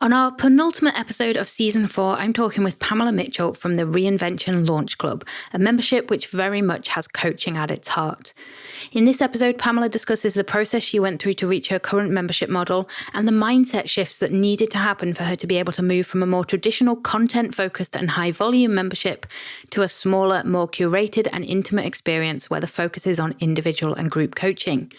On our penultimate episode of Season 4, I'm talking with Pamela Mitchell from the Reinvention Launch Club, a membership which very much has coaching at its heart. In this episode, Pamela discusses the process she went through to reach her current membership model and the mindset shifts that needed to happen for her to be able to move from a more traditional content-focused and high-volume membership to a smaller, more curated and intimate experience where the focus is on individual and group coaching.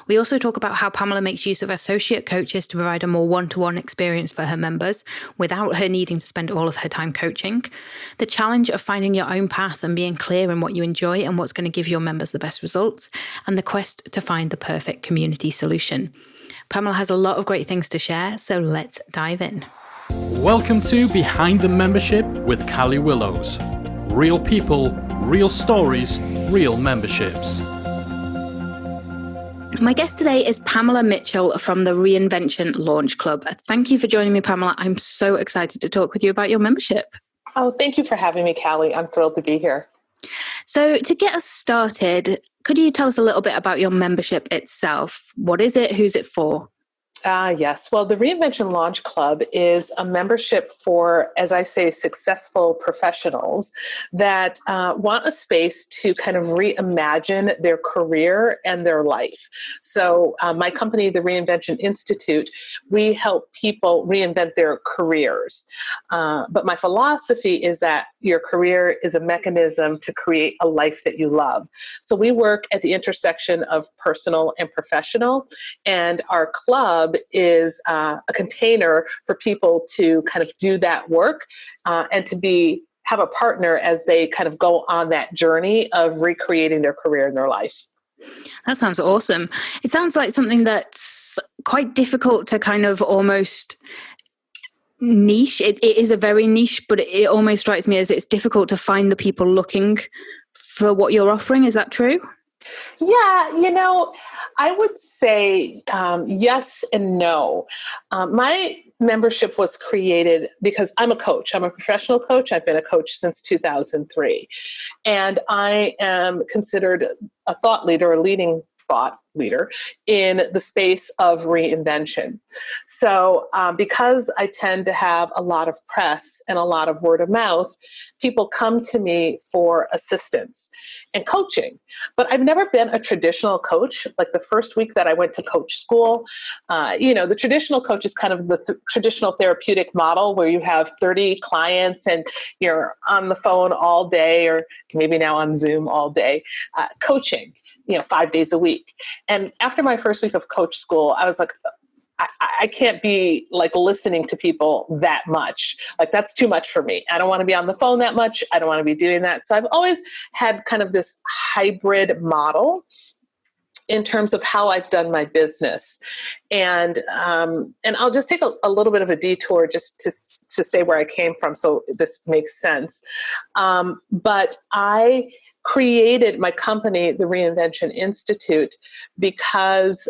We also talk about how Pamela makes use of associate coaches to provide a more one-to-one experience for her members without her needing to spend all of her time coaching, the challenge of finding your own path and being clear in what you enjoy and what's going to give your members the best results, and the quest to find the perfect community solution. Pamela has a lot of great things to share, so let's dive in. Welcome to Behind the Membership with Callie Willows. Real people, real stories, real memberships. My guest today is Pamela Mitchell from the Reinvention Launch Club. Thank you for joining me, Pamela. I'm so excited to talk with you about your membership. Oh, thank you for having me, Callie. I'm thrilled to be here. So to get us started, could you tell us a little bit about your membership itself? What is it? Who's it for? Yes. Well, the Reinvention Launch Club is a membership for, as I say, successful professionals that want a space to kind of reimagine their career and their life. So my company, the Reinvention Institute, we help people reinvent their careers. But my philosophy is that your career is a mechanism to create a life that you love. So we work at the intersection of personal and professional, and our club is a container for people to kind of do that work and to have a partner as they kind of go on that journey of recreating their career and their life. That sounds awesome. It sounds like something that's quite difficult to kind of almost niche. It is a very niche, but it almost strikes me as it's difficult to find the people looking for what you're offering. Is that true? Yeah, I would say yes and no. My membership was created because I'm a coach. I'm a professional coach. I've been a coach since 2003. And I am considered a thought leader, a leading thought leader in the space of reinvention. So because I tend to have a lot of press and a lot of word of mouth, people come to me for assistance and coaching. But I've never been a traditional coach. Like the first week that I went to coach school, the traditional coach is kind of the traditional therapeutic model where you have 30 clients and you're on the phone all day, or maybe now on Zoom all day, coaching, 5 days a week. And after my first week of coach school, I was like, I can't be like listening to people that much. Like that's too much for me. I don't want to be on the phone that much. I don't want to be doing that. So I've always had kind of this hybrid model in terms of how I've done my business. And I'll just take a little bit of a detour just to say where I came from so this makes sense. But I created my company, the Reinvention Institute, because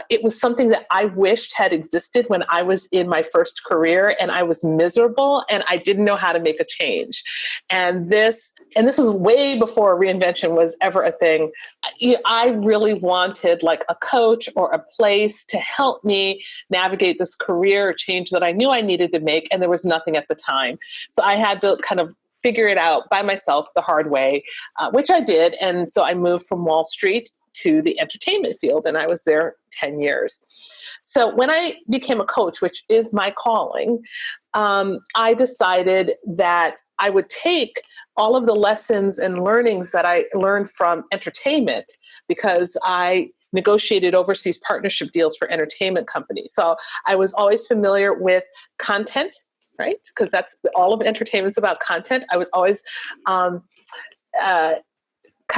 it was something that I wished had existed when I was in my first career and I was miserable and I didn't know how to make a change. And this was way before reinvention was ever a thing. I really wanted like a coach or a place to help me navigate this career change that I knew I needed to make, and there was nothing at the time. So I had to kind of figure it out by myself the hard way, which I did. And so I moved from Wall Street to the entertainment field, and I was there 10 years. So when I became a coach, which is my calling, I decided that I would take all of the lessons and learnings that I learned from entertainment, because I negotiated overseas partnership deals for entertainment companies. So I was always familiar with content, right? Because that's all of entertainment's about content. I was always kind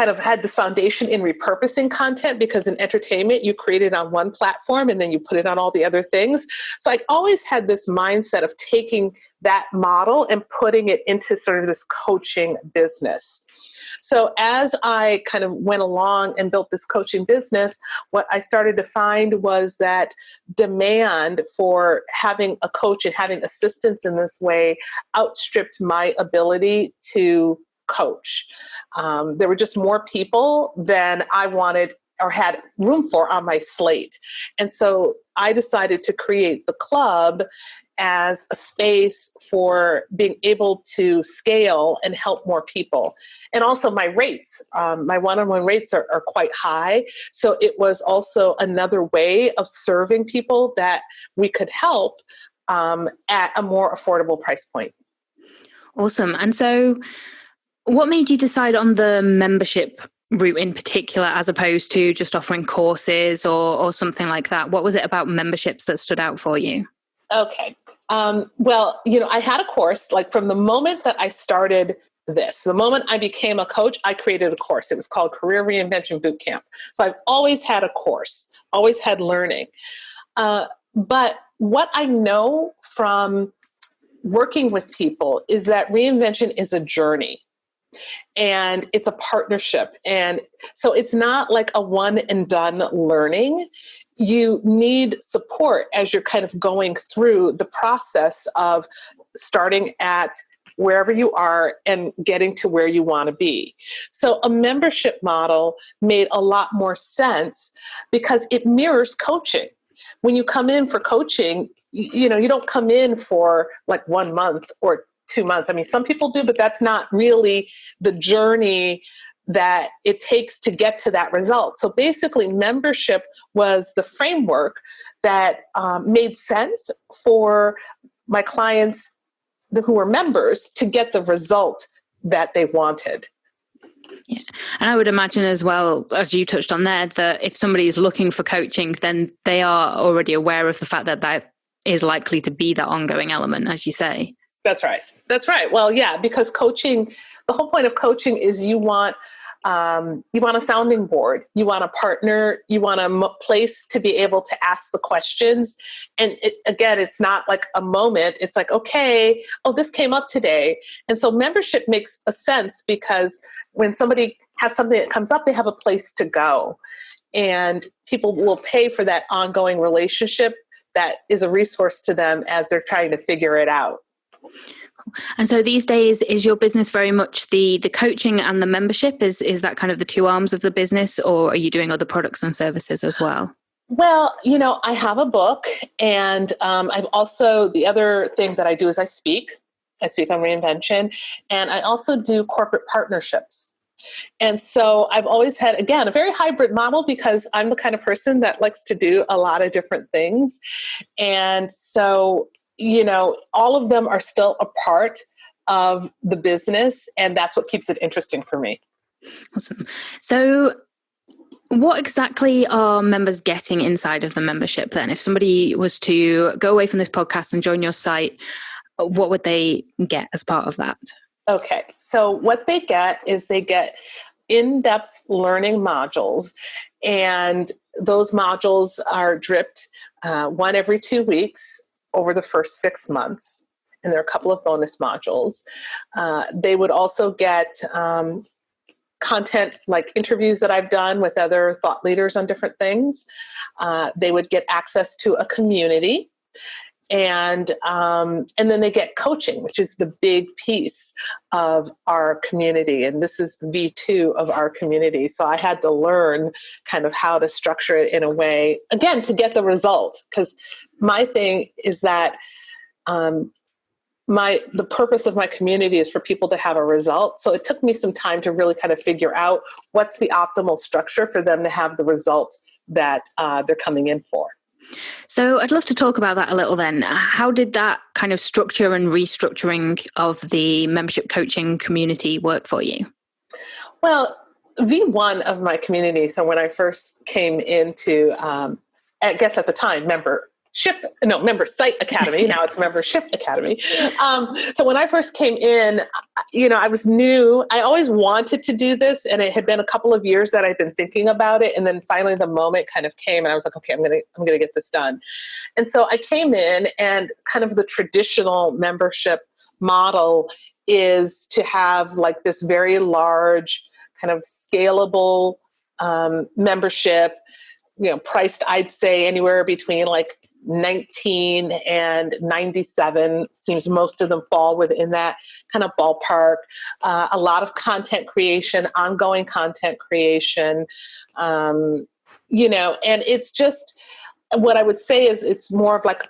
of had this foundation in repurposing content, because in entertainment, you create it on one platform and then you put it on all the other things. So I always had this mindset of taking that model and putting it into sort of this coaching business. So as I kind of went along and built this coaching business, what I started to find was that demand for having a coach and having assistance in this way outstripped my ability to coach. There were just more people than I wanted or had room for on my slate. And so I decided to create the club as a space for being able to scale and help more people. And also my rates, my one-on-one rates are quite high. So it was also another way of serving people that we could help at a more affordable price point. Awesome. And so what made you decide on the membership route in particular, as opposed to just offering courses or something like that? What was it about memberships that stood out for you? Okay. Well, I had a course, like from the moment that I started this, the moment I became a coach, I created a course. It was called Career Reinvention Bootcamp. So I've always had a course, always had learning. But what I know from working with people is that reinvention is a journey. And it's a partnership. And so it's not like a one and done learning. You need support as you're kind of going through the process of starting at wherever you are and getting to where you want to be. So a membership model made a lot more sense because it mirrors coaching. When you come in for coaching, you don't come in for like 1 month or 2 months. I mean, some people do, but that's not really the journey that it takes to get to that result. So basically, membership was the framework that made sense for my clients who were members to get the result that they wanted. Yeah. And I would imagine as well, as you touched on there, that if somebody is looking for coaching, then they are already aware of the fact that that is likely to be that ongoing element, as you say. That's right. That's right. Well, yeah, because coaching, the whole point of coaching is you want a sounding board, you want a partner, you want a place to be able to ask the questions. And again, it's not like a moment. It's like, okay, this came up today. And so membership makes a sense because when somebody has something that comes up, they have a place to go. And people will pay for that ongoing relationship that is a resource to them as they're trying to figure it out. And so these days, is your business very much the coaching and the membership? Is that kind of the two arms of the business, or are you doing other products and services as well? Well, I have a book, and I've also, the other thing that I do is I speak on Reinvention, and I also do corporate partnerships. And so I've always had, again, a very hybrid model because I'm the kind of person that likes to do a lot of different things. And so all of them are still a part of the business, and that's what keeps it interesting for me. Awesome. So what exactly are members getting inside of the membership then? If somebody was to go away from this podcast and join your site, what would they get as part of that? Okay, so what they get is they get in-depth learning modules, and those modules are dripped one every 2 weeks over the first 6 months, and there are a couple of bonus modules. They would also get content like interviews that I've done with other thought leaders on different things. They would get access to a community, and then they get coaching, which is the big piece of our community. And this is V2 of our community. So I had to learn kind of how to structure it in a way, again, to get the result. Because my thing is that the purpose of my community is for people to have a result. So it took me some time to really kind of figure out what's the optimal structure for them to have the result that they're coming in for. So I'd love to talk about that a little then. How did that kind of structure and restructuring of the membership coaching community work for you? Well, V1 of my community, so when I first came into, I guess at the time, Member Site Academy. Now it's Membership Academy. So when I first came in, I was new. I always wanted to do this, and it had been a couple of years that I'd been thinking about it. And then finally the moment kind of came, and I was like, okay, I'm gonna get this done. And so I came in, and kind of the traditional membership model is to have like this very large kind of scalable membership, priced, I'd say anywhere between like 19 and 97. Seems most of them fall within that kind of ballpark. A lot of content creation, ongoing content creation, and it's just, what I would say is it's more of like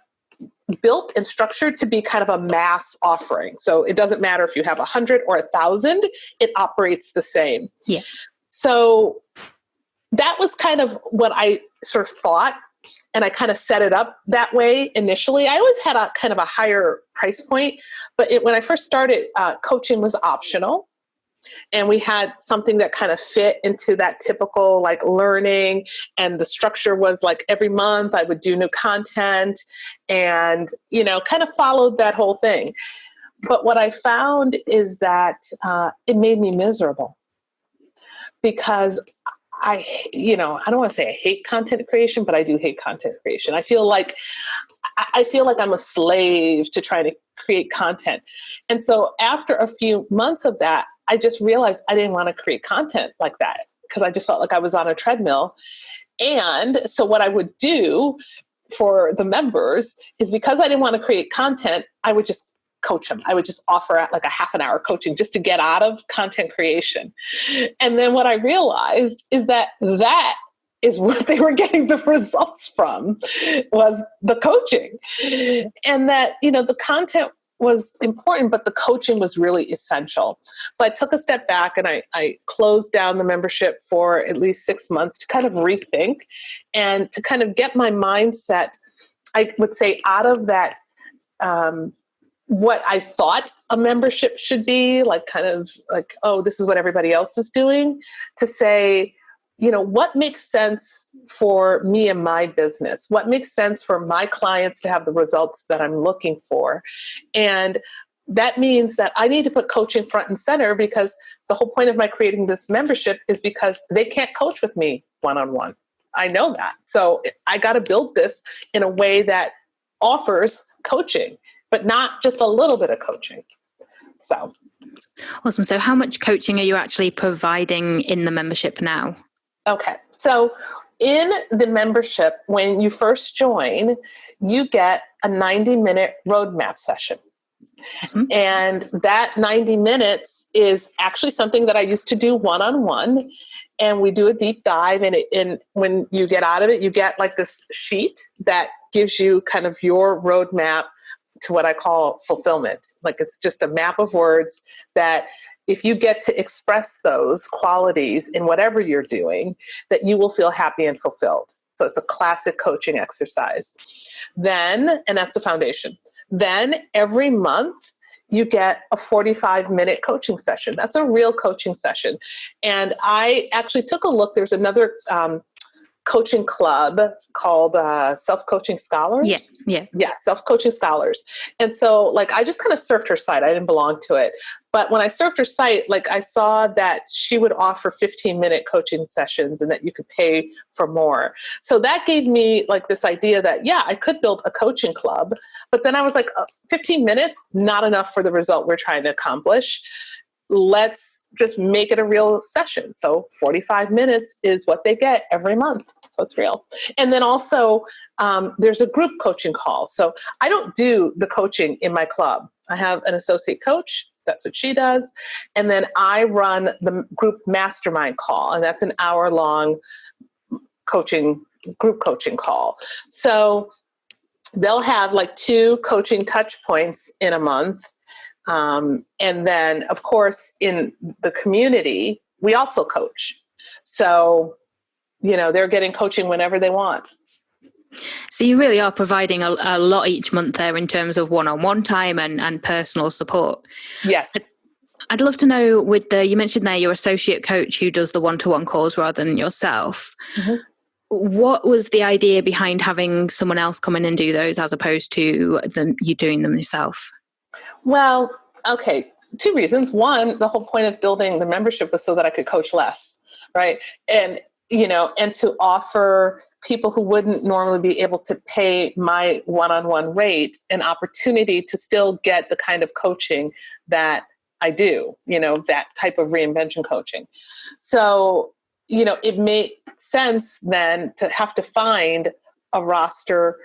built and structured to be kind of a mass offering. So it doesn't matter if you have 100 or 1,000, it operates the same. Yeah. So that was kind of what I sort of thought, and I kind of set it up that way initially. I always had a kind of a higher price point, but when I first started, coaching was optional. And we had something that kind of fit into that typical like learning, and the structure was like every month I would do new content and, kind of followed that whole thing. But what I found is that it made me miserable because I don't want to say I hate content creation, but I do hate content creation. I feel like I'm a slave to trying to create content. And so after a few months of that, I just realized I didn't want to create content like that because I just felt like I was on a treadmill. And so what I would do for the members is, because I didn't want to create content, I would just coach them. I would just offer like a half an hour coaching just to get out of content creation. And then what I realized is that is what they were getting the results from, was the coaching. And that, the content was important, but the coaching was really essential. So I took a step back and I closed down the membership for at least 6 months to kind of rethink and to kind of get my mindset, I would say, out of that, what I thought a membership should be, like kind of like, oh, this is what everybody else is doing, to say, what makes sense for me and my business? What makes sense for my clients to have the results that I'm looking for? And that means that I need to put coaching front and center, because the whole point of my creating this membership is because they can't coach with me one-on-one. I know that. So I got to build this in a way that offers coaching, but not just a little bit of coaching. So. Awesome. So how much coaching are you actually providing in the membership now? Okay. So in the membership, when you first join, you get a 90-minute roadmap session. Awesome. And that 90 minutes is actually something that I used to do one-on-one. And we do a deep dive. And when you get out of it, you get like this sheet that gives you kind of your roadmap to what I call fulfillment. Like, it's just a map of words that if you get to express those qualities in whatever you're doing, that you will feel happy and fulfilled. So it's a classic coaching exercise. Then, and that's the foundation. Then every month you get a 45-minute coaching session. That's a real coaching session. And I actually took a look. There's another coaching club called Self-Coaching Scholars. Yeah, Self-Coaching Scholars. And so like, I just kind of surfed her site. I didn't belong to it. But when I surfed her site, like, I saw that she would offer 15-minute coaching sessions and that you could pay for more. So that gave me like this idea that, yeah, I could build a coaching club. But then I was like, 15 minutes, not enough for the result we're trying to accomplish. Let's just make it a real session. So 45 minutes is what they get every month. So it's real. And then also there's a group coaching call. So I don't do the coaching in my club. I have an associate coach. That's what she does. And then I run the group mastermind call. And that's an hour-long group coaching call. So they'll have like 2 coaching touch points in a month. And then, of course, in the community, we also coach. So, they're getting coaching whenever they want. So you really are providing a lot each month there in terms of one-on-one time and personal support. Yes. I'd love to know, you mentioned there your associate coach who does the one-to-one calls rather than yourself. Mm-hmm. What was the idea behind having someone else come in and do those as opposed to you doing them yourself? Well, okay, 2 reasons. One, the whole point of building the membership was so that I could coach less, right? And to offer people who wouldn't normally be able to pay my one-on-one rate an opportunity to still get the kind of coaching that I do, that type of reinvention coaching. So, it made sense then to have to find a roster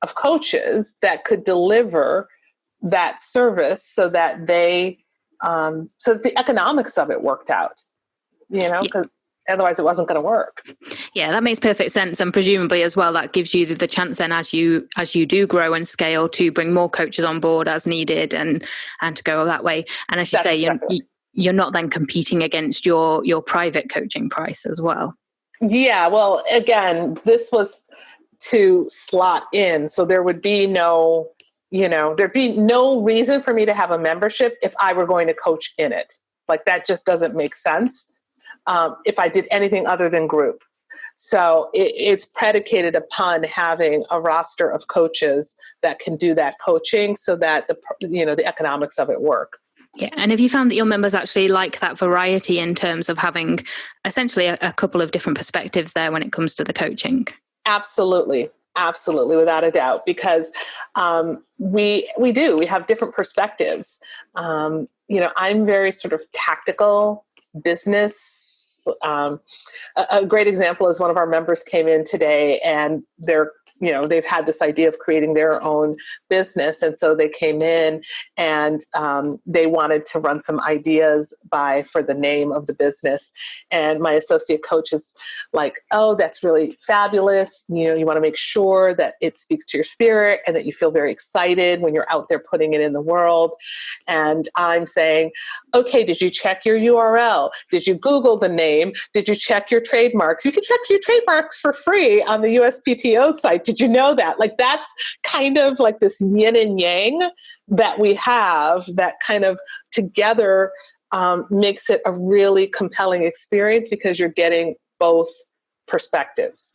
of coaches that could deliver that service so that so the economics of it worked out, because Otherwise it wasn't going to work. Yeah, that makes perfect sense. And presumably as well, that gives you the chance then as you do grow and scale to bring more coaches on board as needed and to go that way. And as you say, you're not then competing against your private coaching price as well. Yeah, well, again, this was to slot in. So there would be no, there'd be no reason for me to have a membership if I were going to coach in it. Like that just doesn't make sense if I did anything other than group. So it's predicated upon having a roster of coaches that can do that coaching so that the economics of it work. Yeah. And have you found that your members actually like that variety in terms of having essentially a couple of different perspectives there when it comes to the coaching? Absolutely. Absolutely. Without a doubt, because we have different perspectives. I'm very sort of tactical business. A great example is one of our members came in today and they've had this idea of creating their own business. And so they came in and they wanted to run some ideas for the name of the business. And my associate coach is like, oh, that's really fabulous. You want to make sure that it speaks to your spirit and that you feel very excited when you're out there putting it in the world. And I'm saying, okay, did you check your URL? Did you Google the name? Did you check your trademarks? You can check your trademarks for free on the USPTO site. Did you know that? Like that's kind of like this yin and yang that we have that kind of together makes it a really compelling experience because you're getting both perspectives.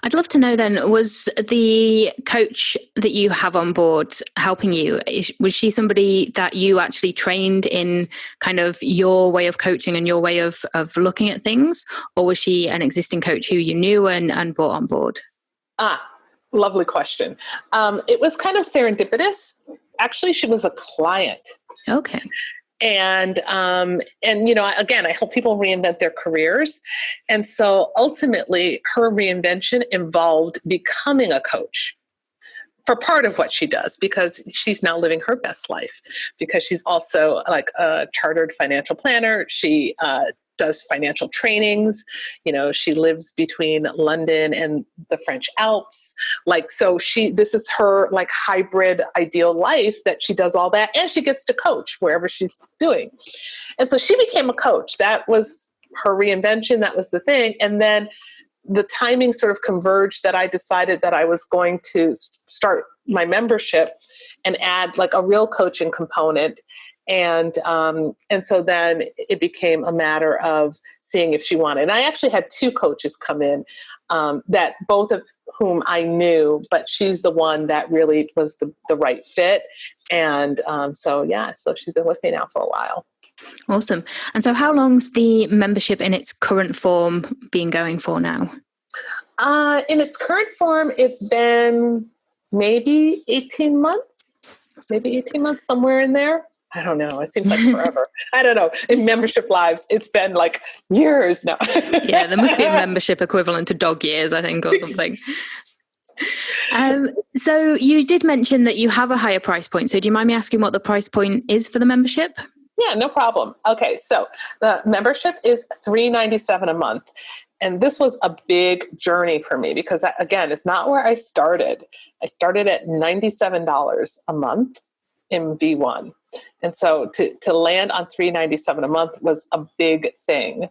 I'd love to know then, was the coach that you have on board helping you? Was she somebody that you actually trained in kind of your way of coaching and your way of looking at things? Or was she an existing coach who you knew and brought on board? Lovely question. It was kind of serendipitous. Actually, she was a client. Okay. And again, I help people reinvent their careers. And so ultimately her reinvention involved becoming a coach for part of what she does, because she's now living her best life, because she's also like a chartered financial planner. She does financial trainings. She lives between London and the French Alps. This is her like hybrid ideal life that she does all that. And she gets to coach wherever she's doing. And so she became a coach. That was her reinvention. That was the thing. And then the timing sort of converged that I decided that I was going to start my membership and add like a real coaching component. And so then it became a matter of seeing if she wanted. And I actually had two coaches come in, that both of whom I knew, but she's the one that really was the right fit. And so she's been with me now for a while. Awesome. And so how long's the membership in its current form been going for now? In its current form, it's been maybe 18 months, somewhere in there. I don't know. It seems like forever. I don't know. In membership lives, it's been like years now. Yeah, there must be a membership equivalent to dog years, I think, or something. So you did mention that you have a higher price point. So do you mind me asking what the price point is for the membership? Yeah, no problem. Okay, so the membership is $397 a month. And this was a big journey for me because, again, it's not where I started. I started at $97 a month in V1. And so to land on $397 a month was a big thing.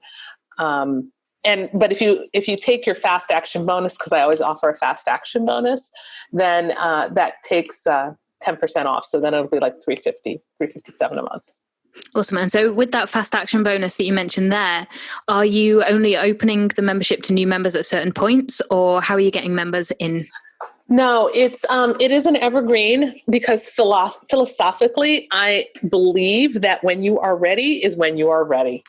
But if you take your fast action bonus, because I always offer a fast action bonus, then that takes 10% off. So then it'll be like $357 a month. Awesome. And so with that fast action bonus that you mentioned there, are you only opening the membership to new members at certain points, or how are you getting members in? No, it is an evergreen because philosophically, I believe that when you are ready is when you are ready.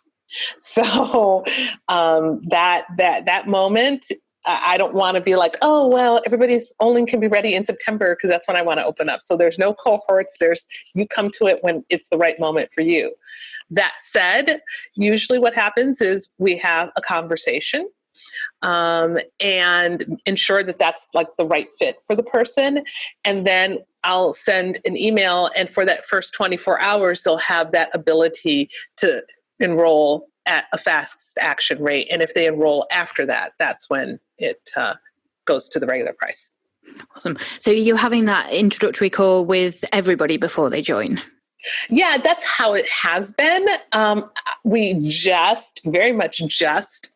So that moment, I don't want to be like, oh, well, everybody's only can be ready in September because that's when I want to open up. So there's no cohorts. You come to it when it's the right moment for you. That said, usually what happens is we have a conversation. And ensure that that's like the right fit for the person. And then I'll send an email, and for that first 24 hours, they'll have that ability to enroll at a fast action rate. And if they enroll after that, that's when it goes to the regular price. Awesome. So you're having that introductory call with everybody before they join? Yeah, that's how it has been. We very much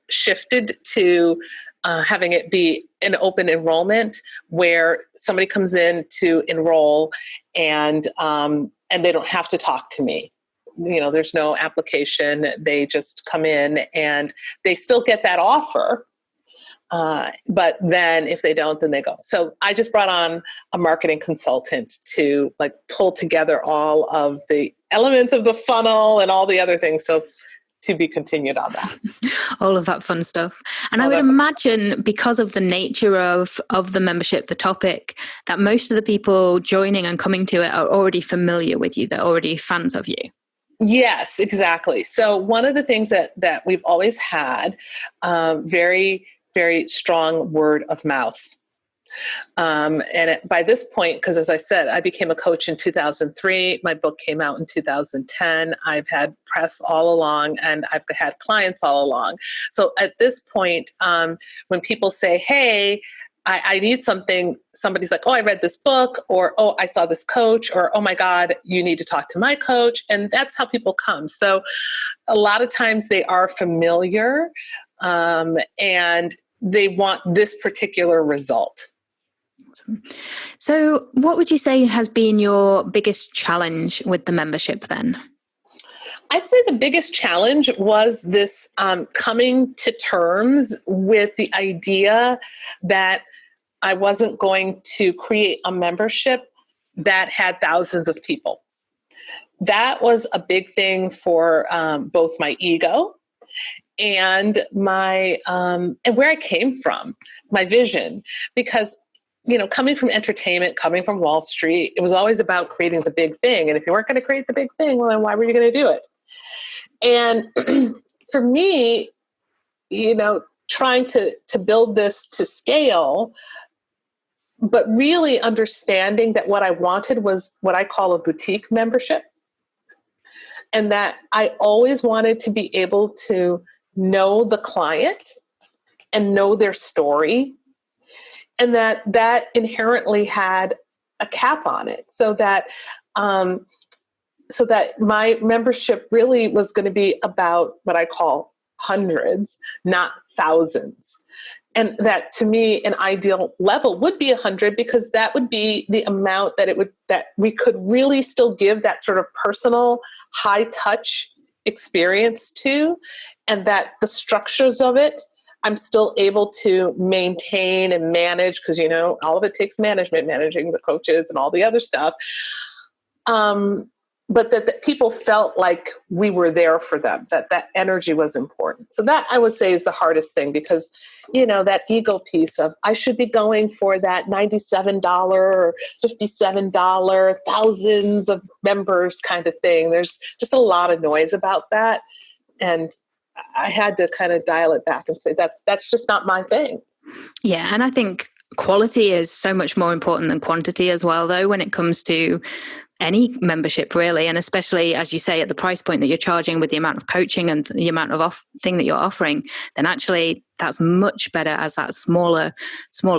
shifted to having it be an open enrollment where somebody comes in to enroll and they don't have to talk to me. There's no application. They just come in and they still get that offer. But then if they don't, then they go. So I just brought on a marketing consultant to pull together all of the elements of the funnel and all the other things. So to be continued on that. All of that fun stuff. And I would imagine because of the nature of the membership, the topic, that most of the people joining and coming to it are already familiar with you. They're already fans of you. Yes, exactly. So one of the things that we've always had, very, very strong word of mouth. By this point, because as I said, I became a coach in 2003. My book came out in 2010. I've had press all along and I've had clients all along. So at this point, when people say, hey, I need something, somebody's like, oh, I read this book, or, oh, I saw this coach, or, oh my God, you need to talk to my coach. And that's how people come. So a lot of times they are familiar and they want this particular result. So what would you say has been your biggest challenge with the membership then? I'd say the biggest challenge was this coming to terms with the idea that I wasn't going to create a membership that had thousands of people. That was a big thing for both my ego and my and where I came from, my vision, because coming from entertainment, coming from Wall Street, it was always about creating the big thing. And if you weren't going to create the big thing, well, then why were you going to do it? And for me, trying to build this to scale, but really understanding that what I wanted was what I call a boutique membership. And that I always wanted to be able to know the client and know their story. And that inherently had a cap on it, so that my membership really was going to be about what I call hundreds, not thousands. And that to me, an ideal level would be 100, because that would be the amount that we could really still give that sort of personal, high touch experience to, and that the structures of it, I'm still able to maintain and manage, because, all of it takes management, managing the coaches and all the other stuff. But that people felt like we were there for them, that energy was important. So that I would say is the hardest thing, because, that ego piece of I should be going for that $97 or $57, thousands of members kind of thing. There's just a lot of noise about that. And I had to kind of dial it back and say, that's just not my thing. Yeah. And I think quality is so much more important than quantity as well, though, when it comes to any membership really. And especially, as you say, at the price point that you're charging with the amount of coaching and the amount of thing that you're offering, then actually that's much better as that smaller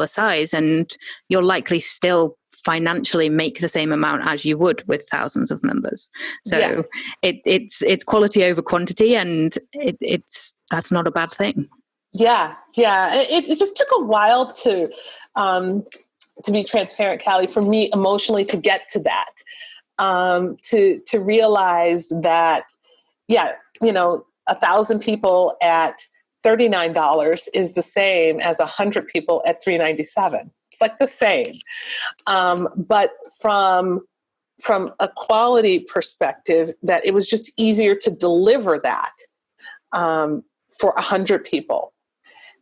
size. And you'll likely still financially make the same amount as you would with thousands of members. So yeah. It's quality over quantity, and that's not a bad thing. Yeah. It just took a while to be transparent, Callie, for me emotionally to get to that, to realize that, 1,000 people at $39 is the same as 100 people at $397. It's like the same. But from a quality perspective, that it was just easier to deliver that for 100 people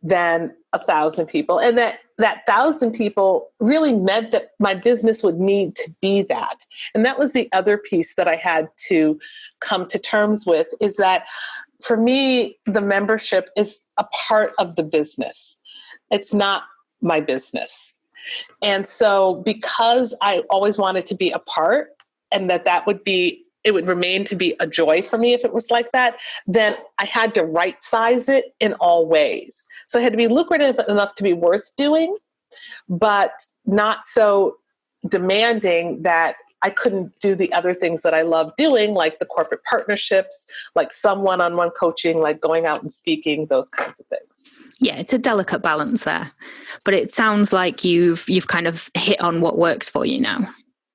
than 1,000 people. And that 1,000 people really meant that my business would need to be that. And that was the other piece that I had to come to terms with, is that for me, the membership is a part of the business. It's not my business. And so because I always wanted to be a part, and that would be it would remain to be a joy for me if it was like that, then I had to right size it in all ways. So it had to be lucrative enough to be worth doing, but not so demanding that I couldn't do the other things that I love doing, like the corporate partnerships, like some one-on-one coaching, like going out and speaking, those kinds of things. Yeah, it's a delicate balance there. But it sounds like you've kind of hit on what works for you now.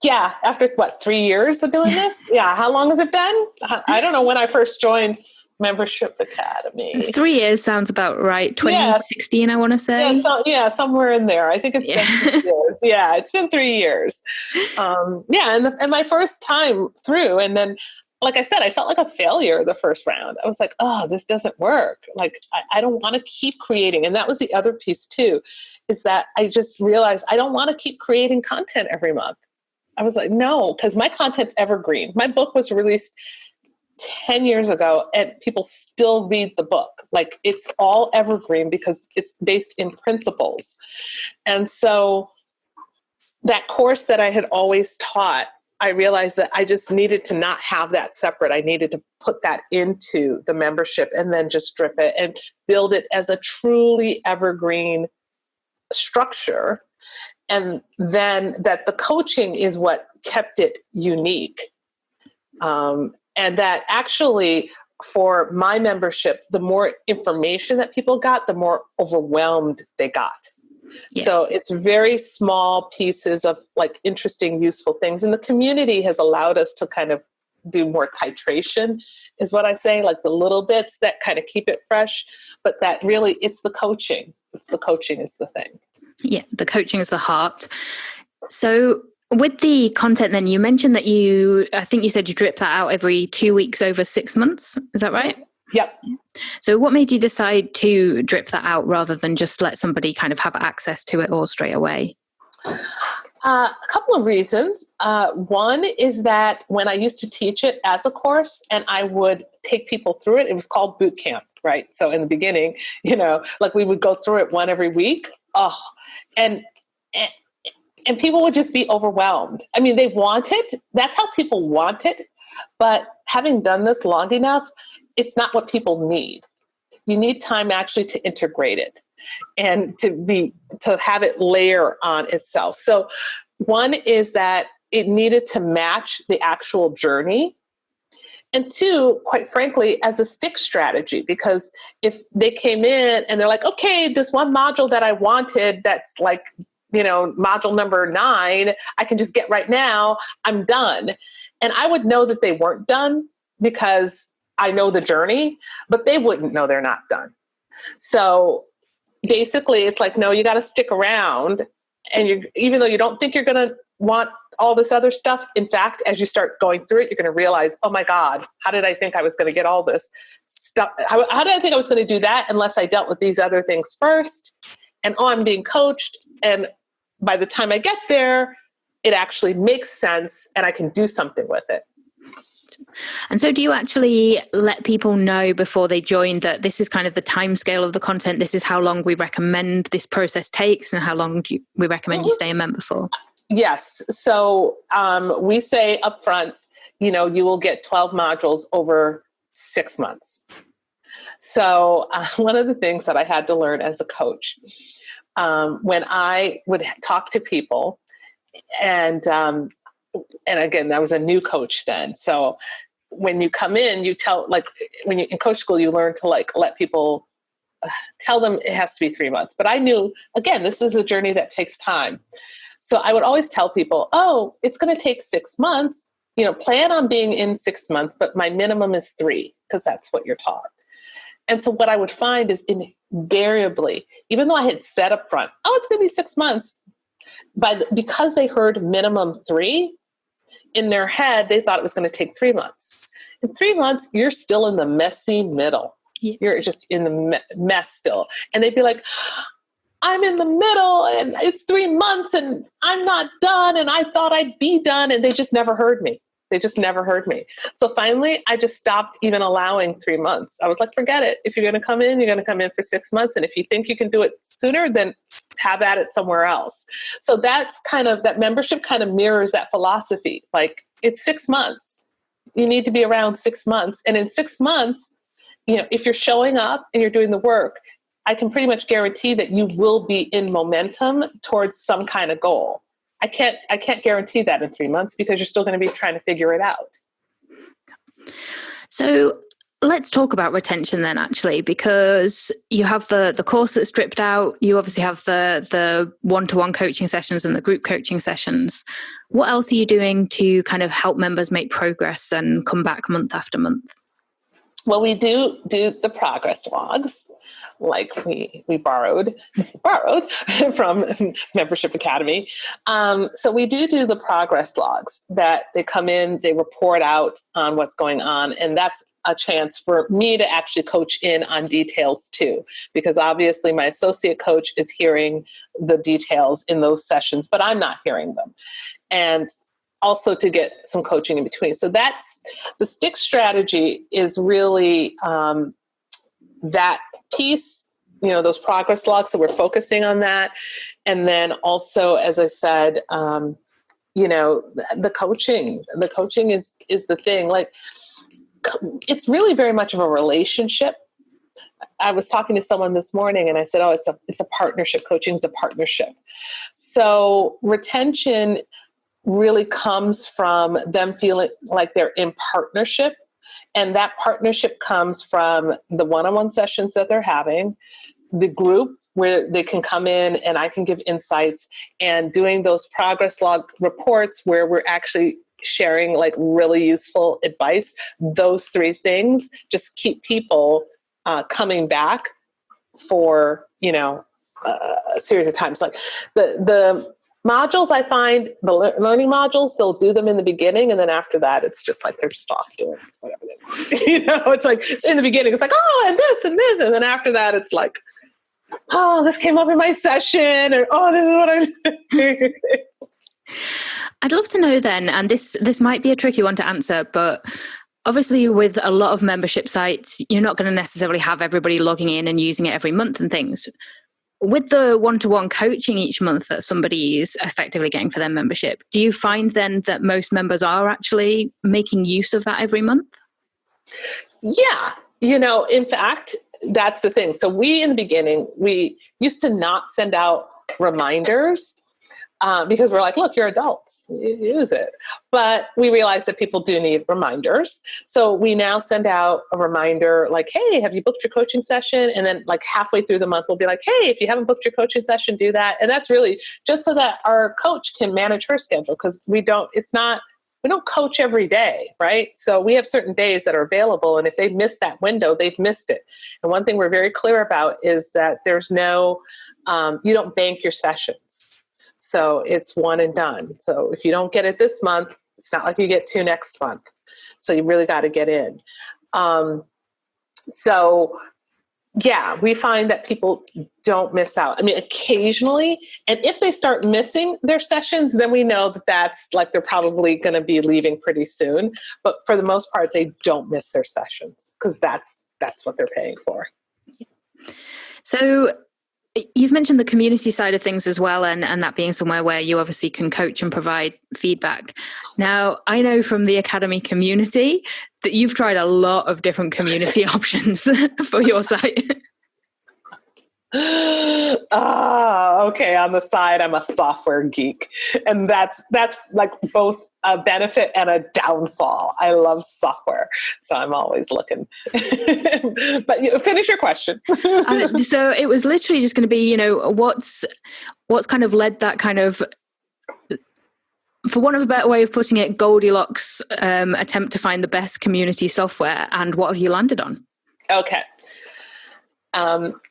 Yeah, after 3 years of doing this? Yeah, how long has it been? I don't know when I first joined Membership Academy. 3 years sounds about right. 2016, I want to say. Yeah, somewhere in there. I think it's been 3 years. Yeah, it's been 3 years. And my first time through, and then, like I said, I felt like a failure the first round. I was like, oh, this doesn't work. Like, I don't want to keep creating. And that was the other piece too, is that I just realized I don't want to keep creating content every month. I was like, no, because my content's evergreen. My book was released 10 years ago and people still read the book. Like, it's all evergreen because it's based in principles. And so that course that I had always taught, I realized that I just needed to not have that separate. I needed to put that into the membership and then just strip it and build it as a truly evergreen structure. And then that the coaching is what kept it unique. And that actually, for my membership, the more information that people got, the more overwhelmed they got. Yeah. So it's very small pieces of like interesting, useful things. And the community has allowed us to kind of do more titration, is what I say, like the little bits that kind of keep it fresh. But that really, it's the coaching. It's the coaching is the thing. Yeah, the coaching is the heart. So with the content then, you mentioned that I think you said you drip that out every 2 weeks over 6 months. Is that right? Yep. So what made you decide to drip that out rather than just let somebody kind of have access to it all straight away? A couple of reasons. One is that when I used to teach it as a course and I would take people through it, it was called boot camp, right? So in the beginning, like we would go through it one every week. Oh, and people would just be overwhelmed. I mean, they want it. That's how people want it. But having done this long enough, it's not what people need. You need time actually to integrate it and to have it layer on itself. So one is that it needed to match the actual journey. And two, quite frankly, as a stick strategy, because if they came in and they're like, okay, this one module that I wanted, that's like, module number 9, I can just get right now, I'm done. And I would know that they weren't done because I know the journey, but they wouldn't know they're not done. So basically it's like, no, you got to stick around. And even though you don't think you're going to want all this other stuff, in fact, as you start going through it, you're going to realize, oh my God, how did I think I was going to get all this stuff? How did I think I was going to do that unless I dealt with these other things first? And I'm being coached. And by the time I get there, it actually makes sense and I can do something with it. And so do you actually let people know before they join that this is kind of the time scale of the content, this is how long we recommend this process takes and how long we recommend you stay a member for? Yes. So we say upfront, you will get 12 modules over 6 months. So one of the things that I had to learn as a coach, when I would talk to people, and again, I was a new coach then. So when you come in, you tell, like when you in coach school, you learn to like let people tell them it has to be 3 months. But I knew, again, this is a journey that takes time. So I would always tell people, oh, it's going to take 6 months, plan on being in 6 months, but my minimum is 3 because that's what you're taught. And so what I would find is invariably, even though I had said up front, oh, it's going to be 6 months, because they heard minimum 3, in their head, they thought it was going to take 3 months. In 3 months, you're still in the messy middle. Yeah. You're just in the mess still. And they'd be like, I'm in the middle and it's 3 months and I'm not done and I thought I'd be done. And they just never heard me. So finally, I just stopped even allowing 3 months. I was like, forget it. If you're going to come in, you're going to come in for 6 months. And if you think you can do it sooner, then have at it somewhere else. So that's that membership kind of mirrors that philosophy. Like it's 6 months. You need to be around 6 months. And in 6 months, if you're showing up and you're doing the work, I can pretty much guarantee that you will be in momentum towards some kind of goal. I can't guarantee that in 3 months because you're still going to be trying to figure it out. So let's talk about retention then, actually, because you have the course that's stripped out. You obviously have the one-to-one coaching sessions and the group coaching sessions. What else are you doing to kind of help members make progress and come back month after month? Well, we do the progress logs, like we borrowed from Membership Academy. So we do the progress logs that they come in, they report out on what's going on, and that's a chance for me to actually coach in on details too, because obviously my associate coach is hearing the details in those sessions, but I'm not hearing them. And also to get some coaching in between. So that's the stick strategy is really that piece, those progress logs. So we're focusing on that. And then also, as I said, the coaching is the thing. Like, it's really very much of a relationship. I was talking to someone this morning and I said, it's a partnership. Coaching is a partnership. So retention really comes from them feeling like they're in partnership. And that partnership comes from the one-on-one sessions that they're having, the group where they can come in and I can give insights, and doing those progress log reports where we're actually sharing like really useful advice. Those three things just keep people coming back for, a series of times. Like the modules, I find the learning modules, they'll do them in the beginning. And then after that, it's just like, they're just off doing whatever they want. It's like, it's in the beginning. It's like, oh, and this and this. And then after that, it's like, oh, this came up in my session, or, oh, this is what I'm doing. I'd love to know then, and this might be a tricky one to answer, but obviously with a lot of membership sites, you're not going to necessarily have everybody logging in and using it every month and things. With the one-to-one coaching each month that somebody is effectively getting for their membership, do you find then that most members are actually making use of that every month? Yeah. In fact, that's the thing. So we, in the beginning, we used to not send out reminders because we're like, look, you're adults, use it. But we realized that people do need reminders. So we now send out a reminder like, hey, have you booked your coaching session? And then like halfway through the month, we'll be like, hey, if you haven't booked your coaching session, do that. And that's really just so that our coach can manage her schedule, because we don't coach every day, right? So we have certain days that are available. And if they miss that window, they've missed it. And one thing we're very clear about is that there's no, you don't bank your sessions. So it's one and done. So if you don't get it this month, it's not like you get 2 next month. So you really got to get in. So yeah, we find that people don't miss out. I mean, occasionally, and if they start missing their sessions, then we know that that's like they're probably going to be leaving pretty soon. But for the most part, they don't miss their sessions because that's what they're paying for. So you've mentioned the community side of things as well, and that being somewhere where you obviously can coach and provide feedback. Now, I know from the Academy community that you've tried a lot of different community options for your site. Okay. On the side, I'm a software geek, and that's like both a benefit and a downfall. I love software, so I'm always looking. But finish your question. So it was literally just going to be, what's kind of led that kind of, for want of a better way of putting it, Goldilocks attempt to find the best community software, and what have you landed on? Okay.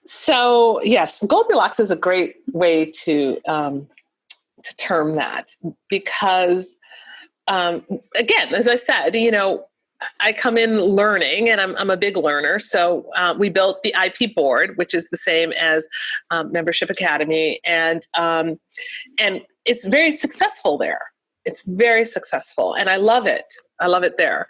So yes, Goldilocks is a great way to term that, because again, as I said, I come in learning, and I'm a big learner. So we built the IP board, which is the same as Membership Academy, and it's very successful there. It's very successful, and I love it. I love it there.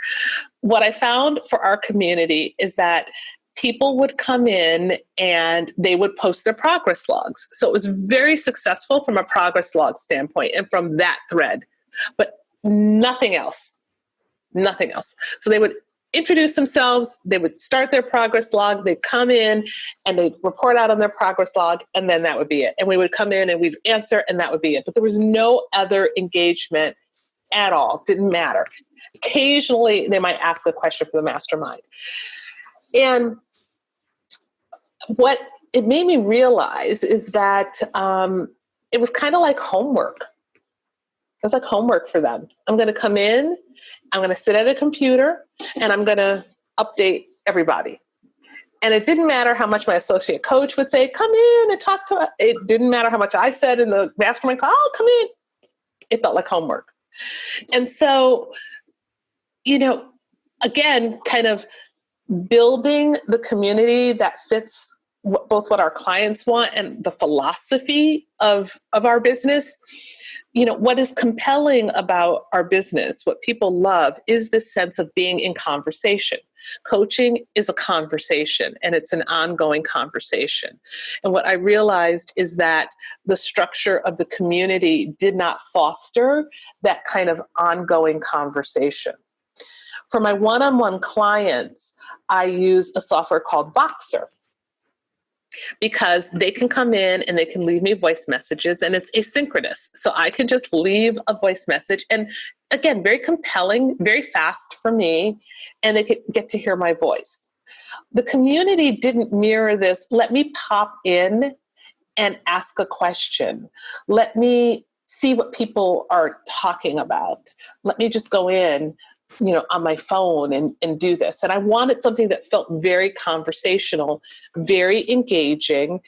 What I found for our community is that people would come in and they would post their progress logs. So it was very successful from a progress log standpoint and from that thread, but nothing else. nothing else. So they would introduce themselves, they would start their progress log, they'd come in and they'd report out on their progress log, and then that would be it. And we would come in and we'd answer, and that would be it. But there was no other engagement at all. Didn't matter. Occasionally, they might ask a question for the mastermind. And what it made me realize is that it was kind of like homework. It was like homework for them. I'm going to come in, I'm going to sit at a computer, and I'm going to update everybody. And it didn't matter how much my associate coach would say, come in and talk to us. It didn't matter how much I said in the mastermind call, oh, come in. It felt like homework. And so, again, kind of building the community that fits both what our clients want and the philosophy of our business. What is compelling about our business, what people love, is this sense of being in conversation. Coaching is a conversation, and it's an ongoing conversation. And what I realized is that the structure of the community did not foster that kind of ongoing conversation. For my one-on-one clients, I use a software called Voxer, because they can come in and they can leave me voice messages, and it's asynchronous. So I can just leave a voice message, and again, very compelling, very fast for me, and they could get to hear my voice. The community didn't mirror this. Let me pop in and ask a question. Let me see what people are talking about. Let me just go in, on my phone and do this. And I wanted something that felt very conversational, very engaging.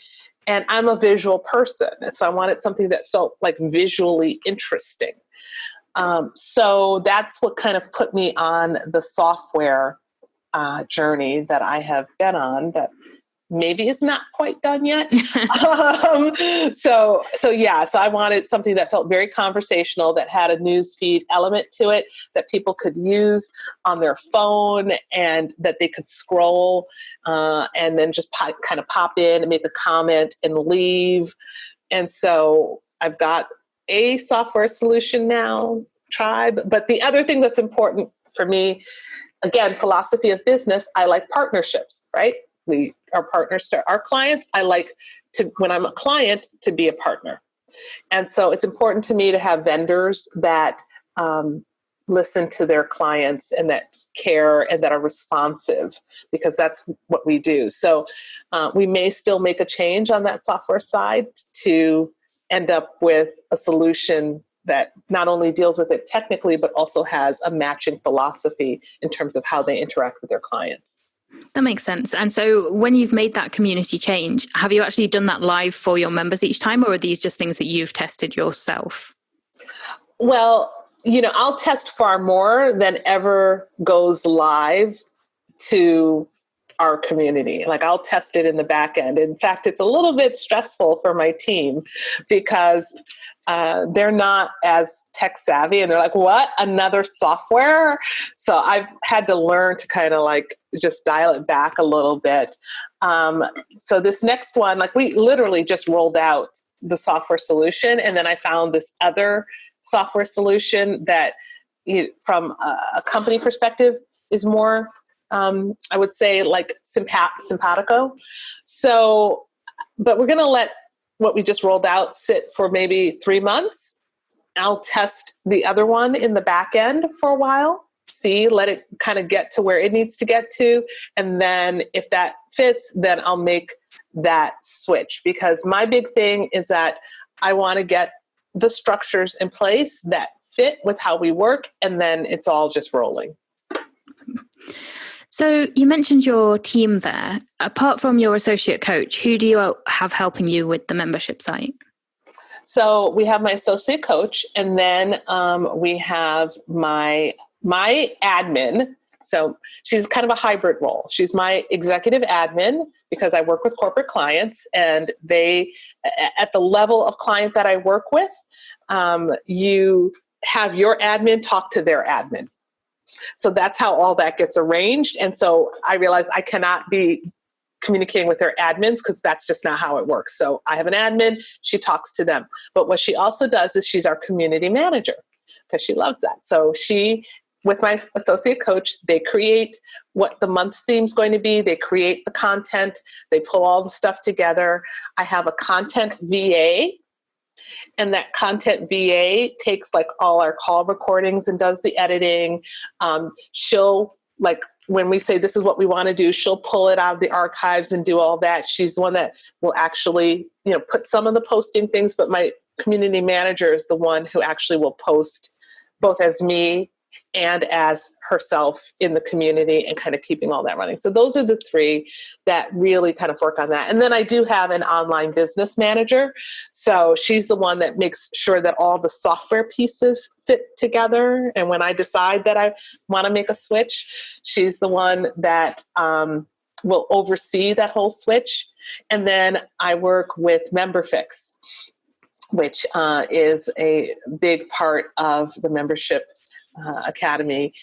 And I'm a visual person. So I wanted something that felt like visually interesting. So that's what kind of put me on the software journey that I have been on, that maybe is not quite done yet. So I wanted something that felt very conversational, that had a news feed element to it, that people could use on their phone, and that they could scroll and then just kind of pop in and make a comment and leave. And so I've got a software solution now, Tribe. But the other thing that's important for me, again, philosophy of business, I like partnerships, right? We are partners to our clients. I like to, when I'm a client, to be a partner. And so it's important to me to have vendors that listen to their clients and that care and that are responsive, because that's what we do. So we may still make a change on that software side to end up with a solution that not only deals with it technically, but also has a matching philosophy in terms of how they interact with their clients. That makes sense. And so when you've made that community change, have you actually done that live for your members each time, or are these just things that you've tested yourself? Well, I'll test far more than ever goes live to our community. Like, I'll test it in the back end. In fact, it's a little bit stressful for my team, because they're not as tech savvy, and they're like, what? Another software? So I've had to learn to kind of like just dial it back a little bit. So this next one, like, we literally just rolled out the software solution, and then I found this other software solution that, from a company perspective, is more, I would say, like simpatico. So, but we're going to let what we just rolled out sit for maybe 3 months. I'll test the other one in the back end for a while, let it kind of get to where it needs to get to. And then if that fits, then I'll make that switch, because my big thing is that I want to get the structures in place that fit with how we work, and then it's all just rolling. So you mentioned your team there. Apart from your associate coach, who do you have helping you with the membership site? So we have my associate coach, and then we have my admin. So she's kind of a hybrid role. She's my executive admin, because I work with corporate clients, and they, at the level of client that I work with, you have your admin talk to their admin. So that's how all that gets arranged. And so I realized I cannot be communicating with their admins, because that's just not how it works. So I have an admin, she talks to them. But what she also does is she's our community manager, because she loves that. So she with my associate coach, they create what the month theme is going to be. They create the content. They pull all the stuff together. I have a content VA, and that content VA takes like all our call recordings and does the editing. She'll, like, when we say this is what we want to do, she'll pull it out of the archives and do all that. She's the one that will actually, put some of the posting things, but my community manager is the one who actually will post both as me and as herself in the community and kind of keeping all that running. So those are the three that really kind of work on that. And then I do have an online business manager. So she's the one that makes sure that all the software pieces fit together. And when I decide that I want to make a switch, she's the one that will oversee that whole switch. And then I work with MemberFix, which is a big part of the membership academy.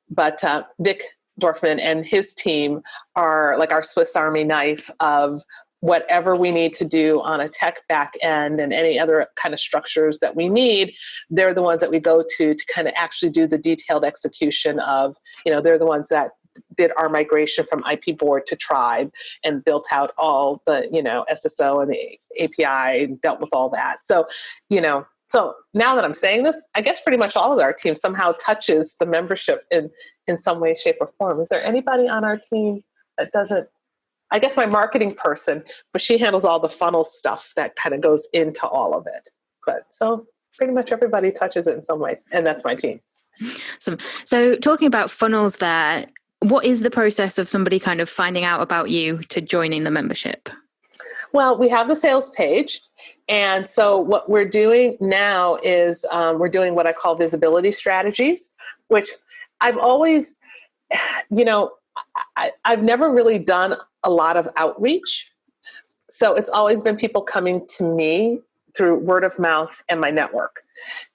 But Vic Dorfman and his team are like our Swiss Army knife of whatever we need to do on a tech back end and any other kind of structures that we need. They're the ones that we go to kind of actually do the detailed execution of, they're the ones that did our migration from IP board to Tribe and built out all the, SSO and the API and dealt with all that. So, so now that I'm saying this, I guess pretty much all of our team somehow touches the membership in some way, shape, or form. Is there anybody on our team that doesn't? I guess my marketing person, but she handles all the funnel stuff that kind of goes into all of it. But so pretty much everybody touches it in some way, and that's my team. Awesome. So talking about funnels there, what is the process of somebody kind of finding out about you to joining the membership? Well, we have the sales page. And so what we're doing now is we're doing what I call visibility strategies, which I've always, I've never really done a lot of outreach. So it's always been people coming to me through word of mouth and my network.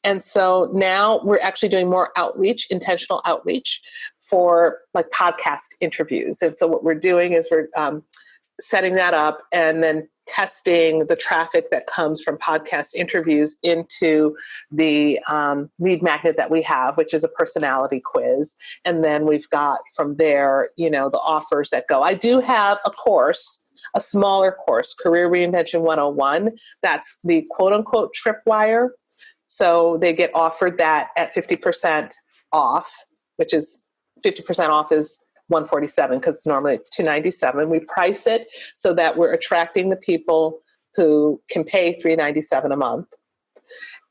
And so now we're actually doing more outreach, intentional outreach for like podcast interviews. And so what we're doing is we're setting that up and then testing the traffic that comes from podcast interviews into the lead magnet that we have, which is a personality quiz. And then we've got from there, the offers that go. I do have a course, a smaller course, Career Reinvention 101. That's the quote unquote tripwire. So they get offered that at 50% off, which is 50% off is $147 because normally it's $297. We price it so that we're attracting the people who can pay $397 a month.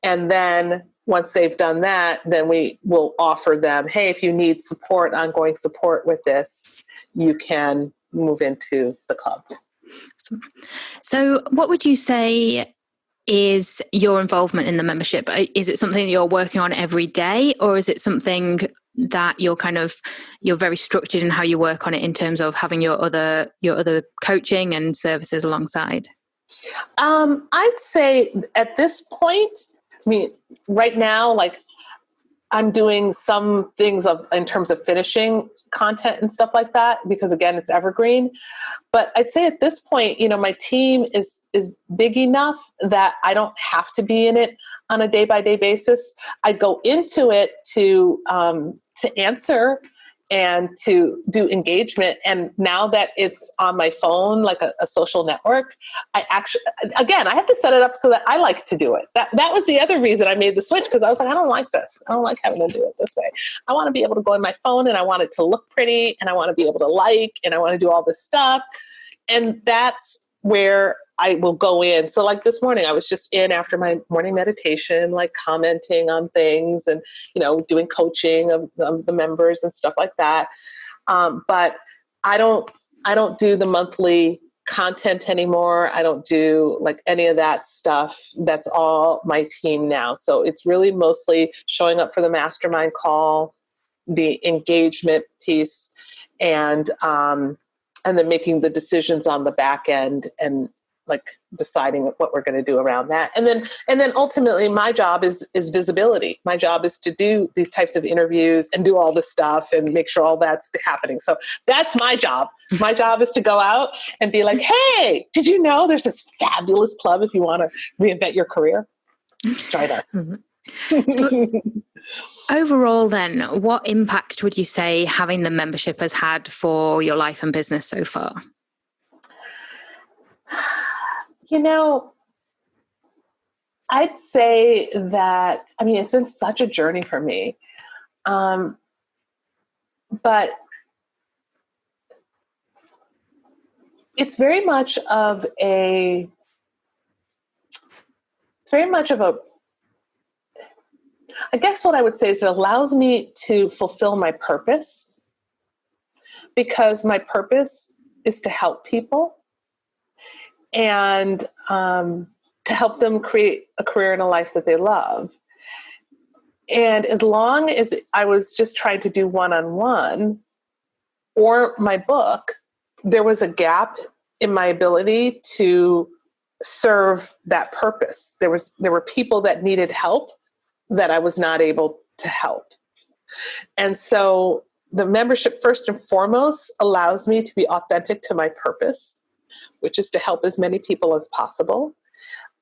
And then once they've done that, then we will offer them, hey, if you need support, ongoing support with this, you can move into the club. So what would you say is your involvement in the membership? Is it something that you're working on every day, or is it something that you're very structured in how you work on it in terms of having your other coaching and services alongside? I'd say at this point, right now, like I'm doing some things in terms of finishing content and stuff like that, because again, it's evergreen. But I'd say at this point, my team is big enough that I don't have to be in it on a day-by-day basis. I go into it to answer and to do engagement. And now that it's on my phone, like a social network, I have to set it up so that I like to do it. That was the other reason I made the switch, because I was like, I don't like this. I don't like having to do it this way. I want to be able to go on my phone and I want it to look pretty and I want to be able to and I want to do all this stuff. And that's where I will go in. So like this morning, I was just in after my morning meditation, like commenting on things and, doing coaching of the members and stuff like that. But I don't do the monthly content anymore. I don't do like any of that stuff. That's all my team now. So it's really mostly showing up for the mastermind call, the engagement piece, and then making the decisions on the back end and like deciding what we're going to do around that. And then ultimately my job is visibility. My job is to do these types of interviews and do all this stuff and make sure all that's happening. So that's my job. My job is to go out and be like, hey, did you know there's this fabulous club if you want to reinvent your career? Join us. Mm-hmm. Overall, then, what impact would you say having the membership has had for your life and business so far? I'd say that, it's been such a journey for me. But it's very much of a, I guess what I would say is it allows me to fulfill my purpose, because my purpose is to help people and to help them create a career and a life that they love. And as long as I was just trying to do one-on-one or my book, there was a gap in my ability to serve that purpose. There were people that needed help that I was not able to help. And so the membership, first and foremost, allows me to be authentic to my purpose, which is to help as many people as possible.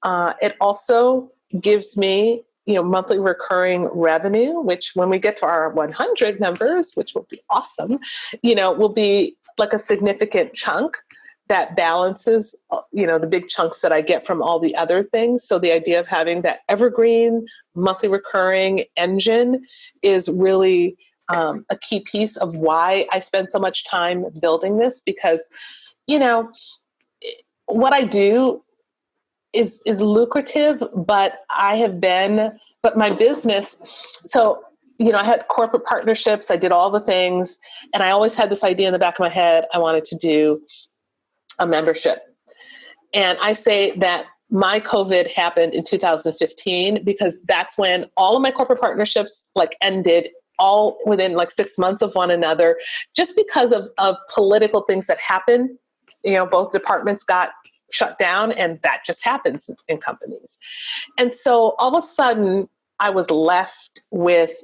It also gives me, monthly recurring revenue, which when we get to our 100 members, which will be awesome, will be like a significant chunk that balances, the big chunks that I get from all the other things. So the idea of having that evergreen monthly recurring engine is really a key piece of why I spend so much time building this, because, what I do is lucrative, but my business, so, I had corporate partnerships, I did all the things, and I always had this idea in the back of my head, I wanted to do a membership. And I say that my COVID happened in 2015, because that's when all of my corporate partnerships ended all within 6 months of one another, just because of political things that happened. Both departments got shut down, and that just happens in companies. And so all of a sudden I was left with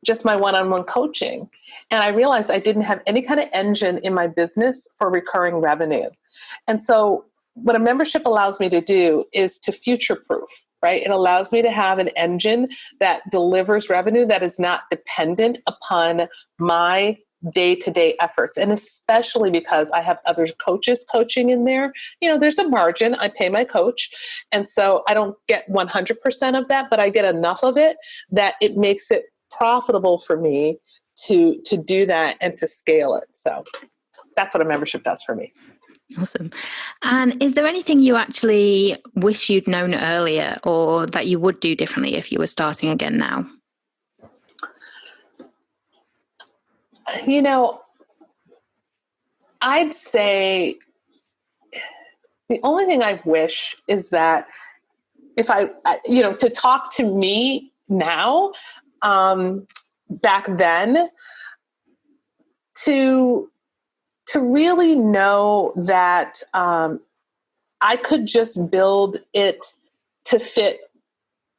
just my one-on-one coaching. And I realized I didn't have any kind of engine in my business for recurring revenue. And so what a membership allows me to do is to future-proof, right? It allows me to have an engine that delivers revenue that is not dependent upon my day-to-day efforts. And especially because I have other coaches coaching in there, there's a margin. I pay my coach. And so I don't get 100% of that, but I get enough of it that it makes it profitable for me to do that and to scale it. So that's what a membership does for me. Awesome. And is there anything you actually wish you'd known earlier, or that you would do differently if you were starting again now? I'd say the only thing I wish is that if to talk to me now, back then, to really know that I could just build it to fit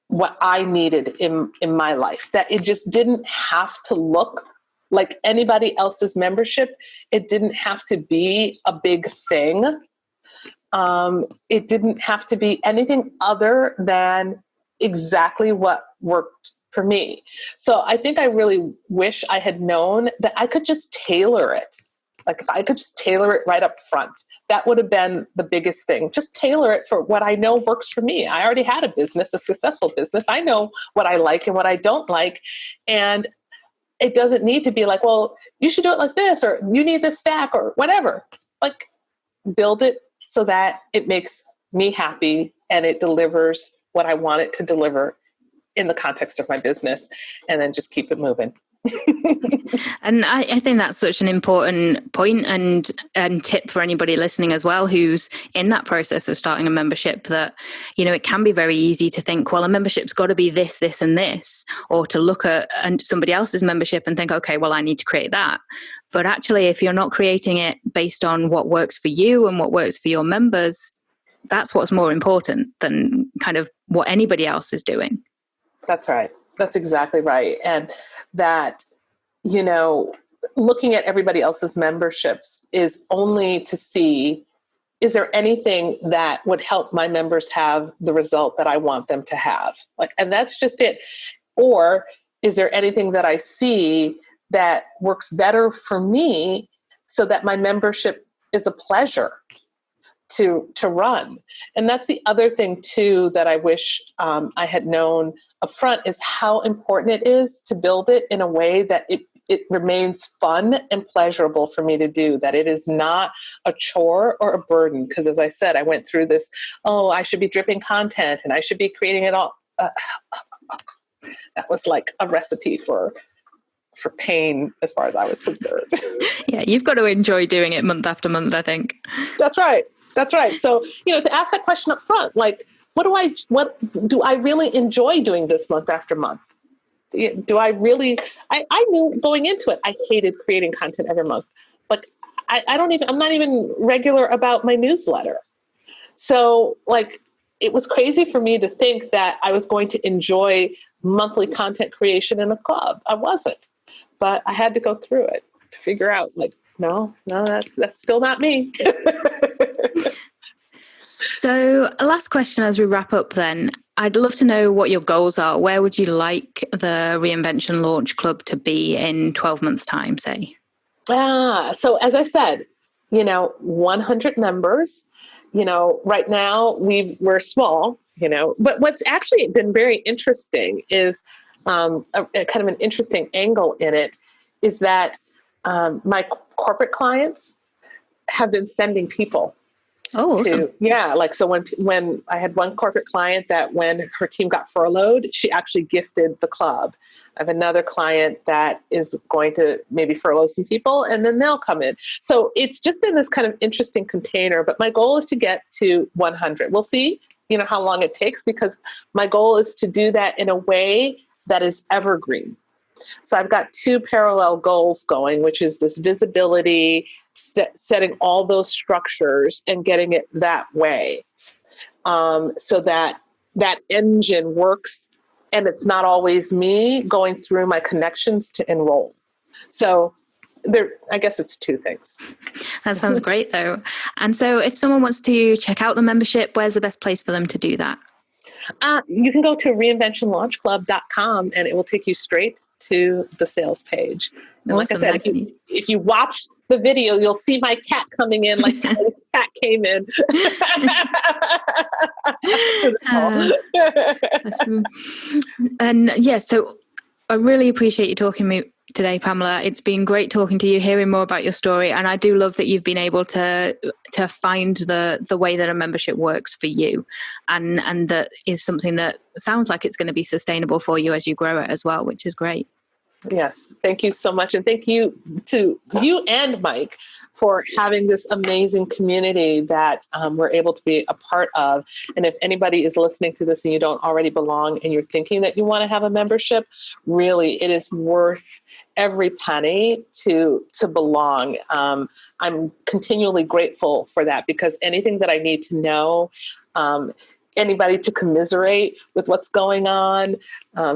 what I needed in my life, that it just didn't have to look like anybody else's membership. It didn't have to be a big thing. It didn't have to be anything other than exactly what worked for me. So I think I really wish I had known that I could just tailor it. Like if I could just tailor it right up front, that would have been the biggest thing. Just tailor it for what I know works for me. I already had a business, a successful business. I know what I like and what I don't like. And it doesn't need to be like, well, you should do it like this, or you need this stack or whatever. Like build it so that it makes me happy and it delivers what I want it to deliver in the context of my business, and then just keep it moving. And I think that's such an important point and tip for anybody listening as well who's in that process of starting a membership, that, it can be very easy to think, well, a membership's got to be this, this, and this, or to look at somebody else's membership and think, okay, well, I need to create that. But actually, if you're not creating it based on what works for you and what works for your members, that's what's more important than kind of what anybody else is doing. That's right. That's exactly right. And that, looking at everybody else's memberships is only to see, is there anything that would help my members have the result that I want them to have? And that's just it. Or is there anything that I see that works better for me so that my membership is a pleasure to run? And that's the other thing too that I wish I had known up front, is how important it is to build it in a way that it remains fun and pleasurable for me to do, that it is not a chore or a burden. Because as I said, I went through this, I should be dripping content and I should be creating it all. That was like a recipe for pain as far as I was concerned. Yeah, you've got to enjoy doing it month after month, I think. That's right. So, to ask that question up front, like, what do I really enjoy doing this month after month? Do I really, I knew going into it, I hated creating content every month. Like, I'm not even regular about my newsletter. So like, it was crazy for me to think that I was going to enjoy monthly content creation in a club. I wasn't, but I had to go through it to figure out, like, no, that's still not me. So last question as we wrap up then. I'd love to know what your goals are. Where would you like the Reinvention Launch Club to be in 12 months' time, say? So as I said, 100 members. Right now we're small, but what's actually been very interesting is a kind of an interesting angle in it is that my corporate clients have been sending people. Oh, awesome. So when I had one corporate client that when her team got furloughed, she actually gifted the club. I have another client that is going to maybe furlough some people and then they'll come in. So it's just been this kind of interesting container, but my goal is to get to 100. We'll see, how long it takes, because my goal is to do that in a way that is evergreen. So I've got two parallel goals going, which is this visibility, setting all those structures and getting it that way, so that engine works, and it's not always me going through my connections to enroll. So I guess it's two things. That sounds great though. And so if someone wants to check out the membership, where's the best place for them to do that? You can go to reinventionlaunchclub.com and it will take you straight to the sales page. And awesome. Like I said, if you watch the video, you'll see my cat coming in, like this cat came in. And yeah, so I really appreciate you talking to me today, Pamela. It's been great talking to you, hearing more about your story. And I do love that you've been able to find the way that a membership works for you. And that is something that sounds like it's going to be sustainable for you as you grow it as well, which is great. Yes. Thank you so much. And thank you to you and Mike for having this amazing community that we're able to be a part of. And if anybody is listening to this and you don't already belong and you're thinking that you want to have a membership, really, it is worth every penny to belong. I'm continually grateful for that, because anything that I need to know, anybody to commiserate with what's going on,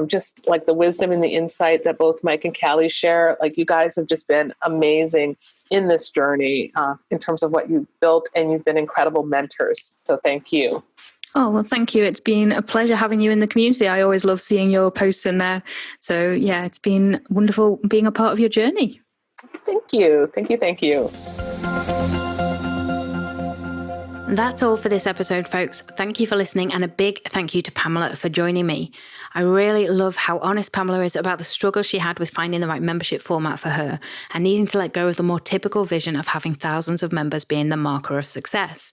just like the wisdom and the insight that both Mike and Callie share, like you guys have just been amazing in this journey in terms of what you've built, and you've been incredible mentors. So thank you. Oh, well, thank you. It's been a pleasure having you in the community. I always love seeing your posts in there. So yeah, it's been wonderful being a part of your journey. Thank you. Thank you. Thank you. That's all for this episode, folks. Thank you for listening, and a big thank you to Pamela for joining me. I really love how honest Pamela is about the struggle she had with finding the right membership format for her and needing to let go of the more typical vision of having thousands of members being the marker of success.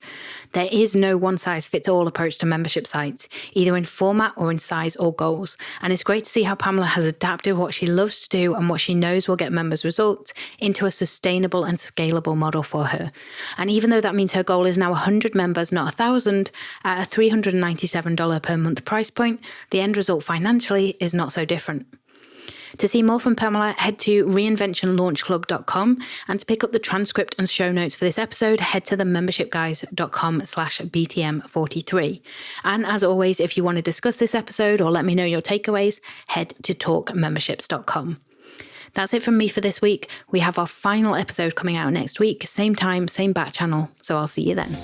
There is no one-size-fits-all approach to membership sites, either in format or in size or goals, and it's great to see how Pamela has adapted what she loves to do and what she knows will get members results into a sustainable and scalable model for her. And even though that means her goal is now 100 members, not 1,000, at a $397 per month price point, the end result financially is not so different. To see more from Pamela, head to reinventionlaunchclub.com, and to pick up the transcript and show notes for this episode, head to themembershipguys.com/BTM43. And as always, if you want to discuss this episode or let me know your takeaways, head to talkmemberships.com. That's it from me for this week. We have our final episode coming out next week, same time, same back channel. So I'll see you then.